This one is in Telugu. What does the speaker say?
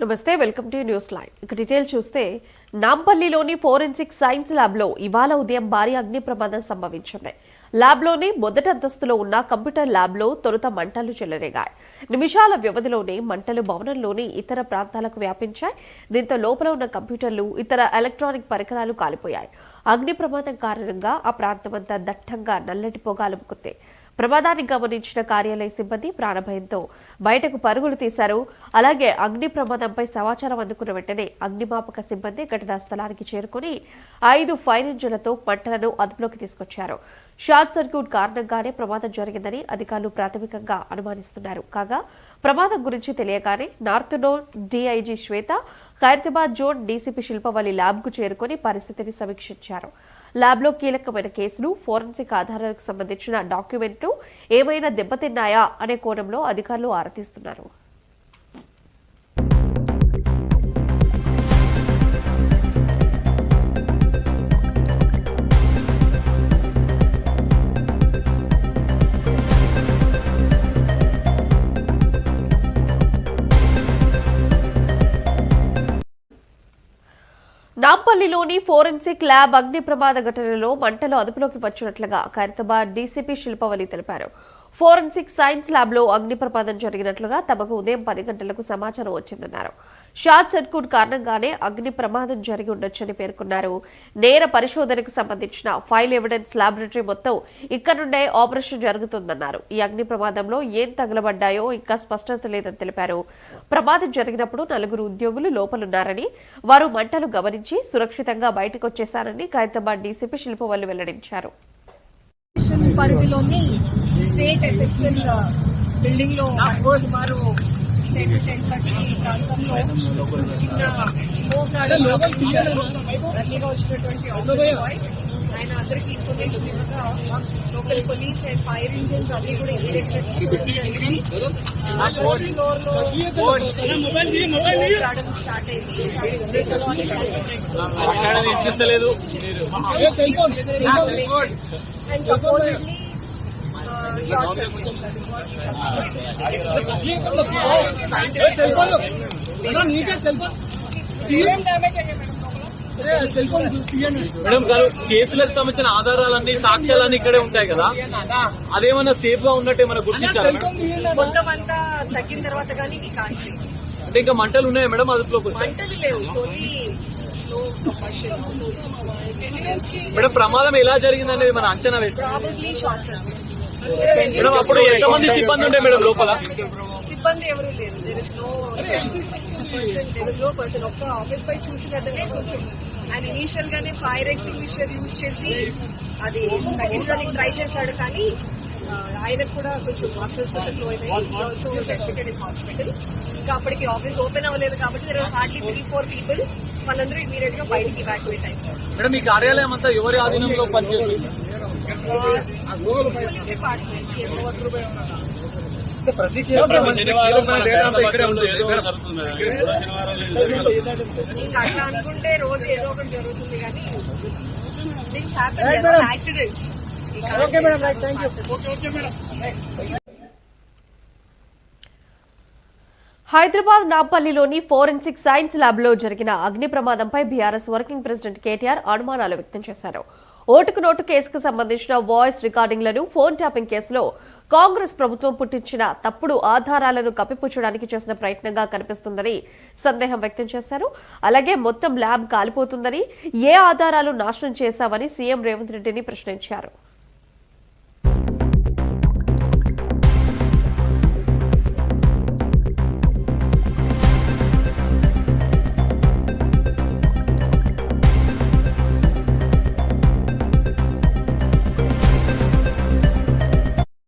నమస్తే, వెల్కమ్ టు న్యూస్ లైవ్. ఇక డీటెయిల్ చూస్తే నాంపల్లిలోని ఫోరెన్సిక్ సైన్స్ ల్యాబ్లో ఇవాళ ఉదయం భారీ అగ్ని ప్రమాదం సంభవించింది. ల్యాబ్లోని మొదటి అంతస్తులో ఉన్న కంప్యూటర్ ల్యాబ్లో తొలుత మంటలు చెలరేగాయి. నిమిషాల వ్యవధిలోనే మంటలు భవనంలోని ఇతర ప్రాంతాలకు వ్యాపించాయి. దీంతో లోపల ఉన్న కంప్యూటర్లు, ఇతర ఎలక్ట్రానిక్ పరికరాలు కాలిపోయాయి. అగ్ని ప్రమాదం కారణంగా ఆ ప్రాంతమంతా దట్టంగా నల్లటి పొగ అలుముకుంది. ప్రమాదాన్ని గమనించిన కార్యాలయ సిబ్బంది ప్రాణభయంతో బయటకు పరుగులు తీశారు. అలాగే అగ్ని ప్రమాదంపై సమాచారం అందుకున్న వెంటనే అగ్నిమాపక సిబ్బంది ఘటనా స్థలానికి చేరుకుని 5 ఫైర్ ఇంజిన్లతో మంటలను అదుపులోకి తీసుకొచ్చారు. షార్ట్ సర్క్యూట్ కారణంగానే ప్రమాదం జరిగిందని అధికారులు ప్రాథమికంగా అనుమానిస్తున్నారు. కాగా ప్రమాదం గురించి తెలియగానే నార్త్ జోన్ డీఐజీ శ్వేత, ఖైరతాబాద్ జోన్ డీసీపీ శిల్పవల్లి ల్యాబ్కు చేరుకుని పరిస్థితిని సమీక్షించారు. ల్యాబ్లో కీలకమైన కేసులు, ఫోరెన్సిక్ ఆధారాలకు సంబంధించిన డాక్యుమెంట్లు ఏవైనా దెబ్బతిన్నాయా అనే కోణంలో అధికారులు ఆరా తీస్తున్నారు. నాంపల్లిలోని ఫోరెన్సిక్ ల్యాబ్ అగ్ని ప్రమాద ఘటనలో మంటలు అదుపులోకి వచ్చినట్లుగా ఖైరతాబాద్ డీసీపీ శిల్పవల్లి తెలిపారు. ఫోరెన్సిక్ సైన్స్ ల్యాబ్లో అగ్ని ప్రమాదం జరిగినట్లుగా తమకు ఉదయం 10 గంటలకు సమాచారం వచ్చిందన్నారు. షార్ట్ సర్క్యూట్ కారణంగానే అగ్ని ప్రమాదం జరిగి ఉండొచ్చని పేర్కొన్నారు. నేర పరిశోధనకు సంబంధించిన ఫైల్ ఎవిడెన్స్ ల్యాబొరేటరీ మొత్తం ఇక్కడ నుండే ఆపరేషన్ జరుగుతుందన్నారు. ఈ అగ్ని ప్రమాదంలో ఏం తగలబడ్డాయో ఇంకా స్పష్టత లేదని తెలిపారు. ప్రమాదం జరిగినప్పుడు 4 ఉద్యోగులు లోపలున్నారని, వారు మంటలు గమనించి సురక్షితంగా బయటకు వచ్చేశారని ఖైరతాబాద్ డీసీపీ శిల్పవల్లి వెల్లడించారు. పరిధిలోని స్టేట్ ఎఫెక్షన్ బిల్డింగ్ లో సుమారు 10-10:30 ప్రాంతంలో చిన్న స్మోక్ అర్లీగా వచ్చినటువంటి ఆయన అందరికీ ఇన్ఫర్మేషన్ ఇవ్వగా local police and fire engines అన్ని కూడా స్టార్ట్ అయింది. మేడం గారు, కేసులకు సంబంధించిన ఆధారాలన్నీ, సాక్ష్యాలన్నీ ఇక్కడే ఉంటాయి కదా, అదేమన్నా సేఫ్ గా ఉన్నట్టు ఏమైనా గుర్తించారా? మొత్తం అంతా తగ్గిన తర్వాత కానీ అంటే ఇంకా మంటలు ఉన్నాయా మేడం? అదుపులోకి మంటలు లేవు. మేడం, ప్రమాదం ఎలా జరిగిందనేది మన అంచనా వేస్తాం. మేడం, అప్పుడు ఎంతమంది సిబ్బంది ఉండే మేడం లోపల? సిబ్బంది ఎవరు లేరు. ఒక్క ఆఫీస్ పై చూసినట్టునే కొంచెం ఆయన ఇనీషియల్ గానే ఫైర్ ఎక్స్టింగ్విషర్ యూజ్ చేసి అది తగ్గించడానికి ట్రై చేశాడు. కానీ ఆయనకు కూడా కొంచెం అస్వస్థతలు అయినాయి. హాస్పిటల్ ఇంకా అప్పటికి ఆఫీస్ ఓపెన్ అవ్వలేదు కాబట్టి హార్డ్లీ 3-4 పీపుల్ వాళ్ళందరూ ఇమీడియట్ గా బయటికి ఇవాక్యువేట్ అయిపోయారు. మేడం, ఈ కార్యాలయం అంతా ఎవరి ఆధీనంలో పనిచేస్తుంది? Police department. ఇంకా అట్లా అనుకుంటే రోజు ఏదో ఒకటి జరుగుతుంది కానీ థింగ్స్ హ్యాపెన్, యాక్సిడెంట్స్. హైదరాబాద్ నాంపల్లిలోని ఫోరెన్సిక్ సైన్స్ ల్యాబ్లో జరిగిన అగ్ని ప్రమాదంపై బీఆర్ఎస్ వర్కింగ్ ప్రెసిడెంట్ కేటీఆర్ అనుమానాలు వ్యక్తం చేశారు. ఓటుకు నోటు కేసుకు సంబంధించిన వాయిస్ రికార్డింగ్లను, ఫోన్ ట్యాపింగ్ కేసులో కాంగ్రెస్ ప్రభుత్వం పుట్టించిన తప్పుడు ఆధారాలను కప్పిపుచ్చడానికి చేసిన ప్రయత్నంగా కనిపిస్తుందని సందేహం వ్యక్తం చేశారు. అలాగే మొత్తం ల్యాబ్ కాలిపోతుందని, ఏ ఆధారాలు నాశనం చేశావని సీఎం రేవంత్ రెడ్డిని ప్రశ్నించారు.